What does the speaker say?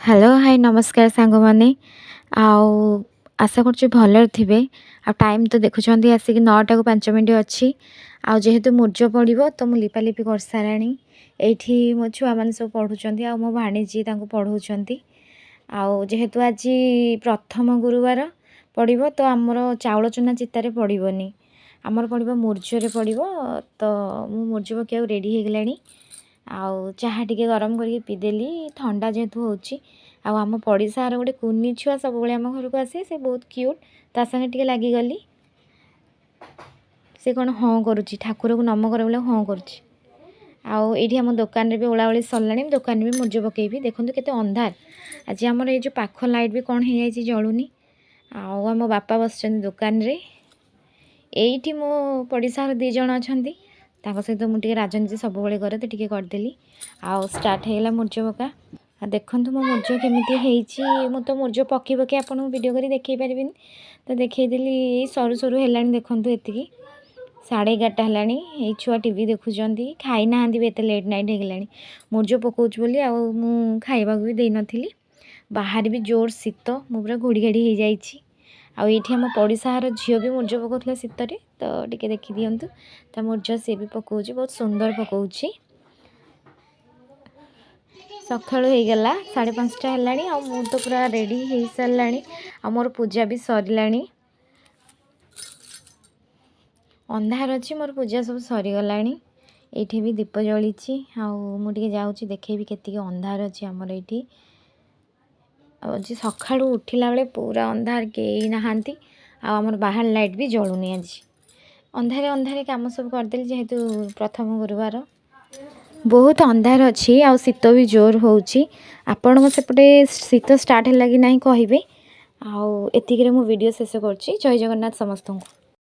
Hello hi नमस्कार सांग मैंने आउ आशा कर भलर थे आ टाइम तो देखुं आसिक 9टा को 5 मिनट अच्छी आउ जेहेतु मूर्ज पड़ो तो मुझे लिपालिपि कर सारा ये मो छुआ मैंने सब पढ़ुं आ मो भाणीजी पढ़ाऊँ आउ जेहेतु आज प्रथम गुरुवार पड़ो तो आमर चाउल चूना चितारे पड़ोनी आमर पड़ो मूर्जरे पड़ो तो मु मूर्ज पकाऊ रेडी हो गलानी आउ चाहा टिके गरम करके पीदेली ठंडा जेहेतु होची आम पड़िशार गोटे कुनी छुआ सब आम घर को आसे से बहुत क्यूट ता संगे टिके लगिगली से कौन हाँ करुच्ची ठाकुर को नम कर बोले हाँ करुच्ची आउ ये आम दुकान भी ओलाओली सरला दुकान भी मूर्ज पकेबी देखो केते अंधार आज आमर ये जो पाख लाइट भी कौन हो जाए जलुनी आउ आम बापा बस दुकान रे ये मो पड़िशार 2 जन अच्छा सहित मुझे राजनीति सब करे तो टी करदेली आउ स्टार्ट होगा मूर्ज पका देखु मो मूर्ज केमी मु तो मूर्ज पकई पकई आपको वीडियो कर देखी पारि तो देखईदेली सरू सरू है देखु ये 11:30 है छुआ टीवी देखुं खाई ना भी एत लेट नाइट हो गला मूर्ज पकाउच बोली आउ खाइबा भी दे नी बाहर भी जोर शीत मु पूरा घोड़ी घाड़ी हो जाइए आउ ये आम पड़िशार झील भी मूर्ज पकाउला शीतर तो टिके देखी दिंतु तो मूर्ज सी भी पकाउच बहुत सुंदर पकाउची सका होगला 5:30 है आ मु तो पूरा रेडी हो सारा आ मोर पूजा भी सरला अंधार अच्छी मोर पूजा सब सरीगला ये भी दीप जली मुझे जाऊँगी देखेबी केतिक अंधार अच्छी आमर ये आज सका उठला बेले पूरा अंधार कई नहांती आमर बाहर लाइट भी जलुनी आज अंधारे अंधारे काम सब करदेली जेहेतु प्रथम गुरुवार बहुत अंधार अच्छी आ शीत भी जोर होची आपण सेपटे शीत स्टार्ट है कि ना कहे आउ एतिक मु वीडियो शेष कर जय जगन्नाथ समस्त को।